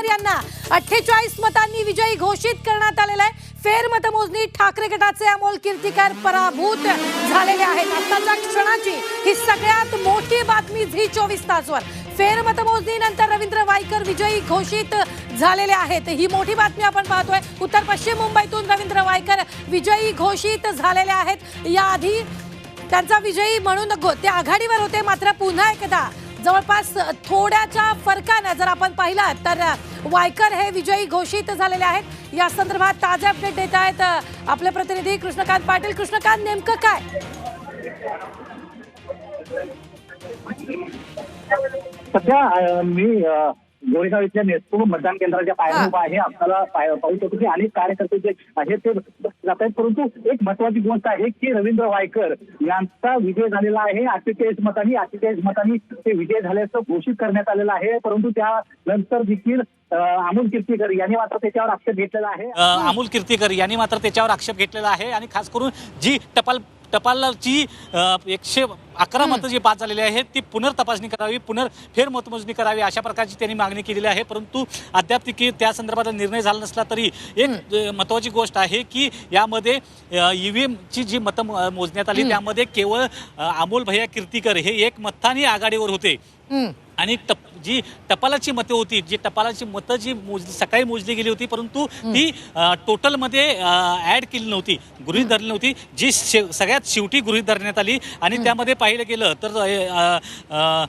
कीर्तीकर यांना 48 मतांनी विजयी घोषित करण्यात आलेला आहे। फेरमतमोजणी ठाकरे गटाचे अमोल कीर्तीकर पराभूत झालेले आहेत। आताच्या क्षणाची ही सगळ्यात मोठी बातमी झी 24 तासवर। फेरमतमोजणीनंतर रवींद्र वायकर विजयी घोषित झालेले आहेत। ही मोठी बातमी आपण पाहतोय। उत्तर पश्चिम मुंबईतून रवींद्र वायकर विजयी घोषित झालेले आहेत। याआधी त्यांचा विजयी म्हणून ते आघाडीवर होते, मात्र पुन्हा एकदा जवळपास थोड्याच्या फरकाने जर आपण पाहिलं तर वायकर हे विजयी घोषित झालेले आहेत। या संदर्भात ताजे अपडेट देत आहेत आपले प्रतिनिधी कृष्णकांत पाटील। कृष्णकांत, नेमकं काय? सध्या मी गोरेगाव इथल्या नेसपूर मतदान केंद्राच्या पायऱ्या उभा आहे। आपल्याला पाहू शकतो की अनेक कार्यकर्ते जे आहेत ते जात आहेत, परंतु एक महत्वाची गोष्ट आहे की रवींद्र वायकर यांचा विजय झालेला आहे। 48 मतांनी ते विजय झाल्याचं घोषित करण्यात आलेलं आहे। परंतु त्यानंतर देखील अमोल कीर्तीकर यांनी मात्र त्याच्यावर आक्षेप घेतलेला आहे। आणि खास करून जी टपालची 111 मतं जी बाद झालेली आहेत ती पुनर्तपासणी करावी, फेरमतमोजणी करावी, अशा प्रकारची त्यांनी मागणी केलेली आहे। परंतु अद्याप त्या संदर्भात निर्णय झाला नसला तरी एक महत्त्वाची गोष्ट आहे की यामध्ये ईव्हीएमची जी मतं मोजण्यात आली त्यामध्ये केवळ अमोल भैया कीर्तीकर हे एक मतांनी आघाडीवर होते। आणि जी टपालाची मतं होती, सकाळी मोजली गेली होती, परंतु ती टोटलमध्ये ऍड केली नव्हती, गृहीत धरली नव्हती, जी सगळ्यात शेवटी गृहीत धरण्यात आली। आणि त्यामध्ये पाहिलं गेलं तर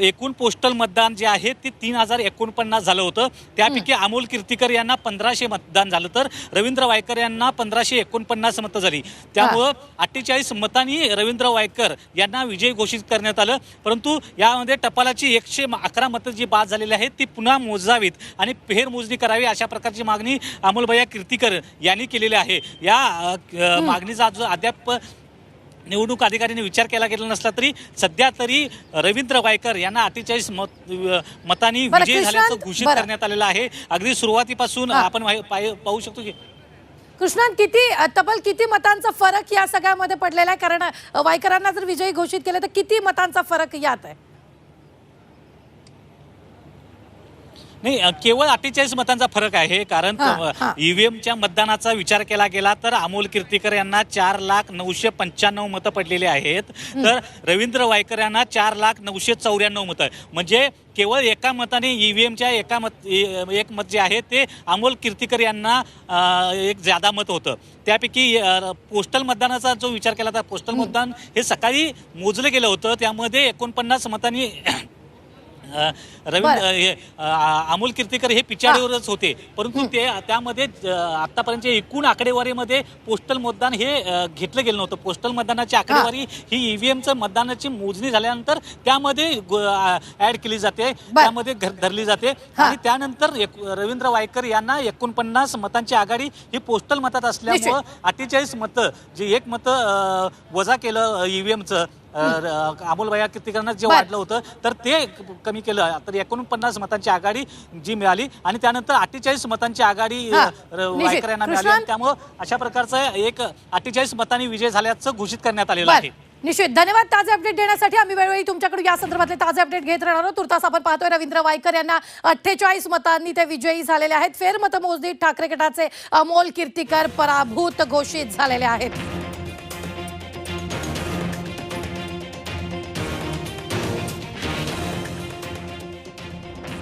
एकूण पोस्टल मतदान जे आहे ते 3049 झालं होतं। त्यापैकी अमोल कीर्तीकर यांना 1500 मतदान झालं, तर रवींद्र वायकर यांना 1549 मतं झाली। त्यामुळं 48 मतांनी रवींद्र वायकर यांना विजयी घोषित करण्यात आलं। परंतु यामध्ये टपालाची 111 मतं जी बाद झालेली आहेत ती पुन्हा मोजावीत आणि फेरमोजणी करावी, अशा प्रकारची मागणी अमोल भैया कीर्तीकर यांनी केलेली आहे। या मागणीचा अद्याप निवडणूक अधिकाऱ्यांनी विचार केला गेला नसला तरी सध्या तरी रवींद्र वायकर यांना 48 मतांनी विजय झाल्याचं घोषित करण्यात आलेलं आहे। अगदी सुरुवातीपासून आपण पाहू शकतो की कृष्णांत तब्बल किती मतांचा फरक या सगळ्यामध्ये पडलेला आहे? कारण वायकरांना जर विजयी घोषित केलं तर किती मतांचा फरक यात आहे? नाही, केवळ 48 मतांचा फरक आहे। कारण ईव्हीएमच्या मतदानाचा विचार केला गेला तर अमोल कीर्तीकर यांना 4,995 मतं पडलेली आहेत, तर रवींद्र वायकर यांना 4,994 मतं, म्हणजे केवळ एका मताने ईव्हीएमच्या एक मत जे आहे ते अमोल कीर्तीकर यांना एक ज्यादा मत होतं। त्यापैकी पोस्टल मतदानाचा जो विचार केला तर पोस्टल मतदान हे सकाळी मोजलं गेलं होतं, त्यामध्ये 49 मतांनी अमोल कीर्तीकर हे पिछाडीवरच होते। परंतु त्यामध्ये आतापर्यंत एकूण आकडेवारीमध्ये पोस्टल मतदान हे घेतलं गेलं नव्हतं। पोस्टल मतदानाची आकडेवारी ही ईव्हीएमचं मतदानाची मोजणी झाल्यानंतर त्यामध्ये ऍड केली जाते, त्यामध्ये धरली जाते। आणि त्यानंतर रवींद्र वायकर यांना 49 मतांची आघाडी ही पोस्टल मतात असल्यामुळं 48 मतं जे एक मतं वजा केलं ईव्हीएमचं अमोल भैया कीर्तीकरांना जे वाढलं होतं तर ते कमी केलं, तर 49 मतांची आघाडी जी मिळाली आणि त्यानंतर 48 मतांची आघाडी वायकर यांना मिळाली। आणि त्यामुळे अशा प्रकारचं एक 48 मतांनी विजय झाल्याचं घोषित करण्यात आलेलं आहे। निश्चित धन्यवाद ताजे अपडेट देण्यासाठी। आम्ही वेळोवेळी तुमच्याकडून या संदर्भातले ताजे अपडेट घेत राहणार आहोत। तुर्तास आपण पाहतोय रवींद्र वायकर यांना 48 मतांनी ते विजयी झालेले आहेत। फेरमतमोजणीत ठाकरे गटाचे अमोल कीर्तीकर पराभूत घोषित झालेले आहेत।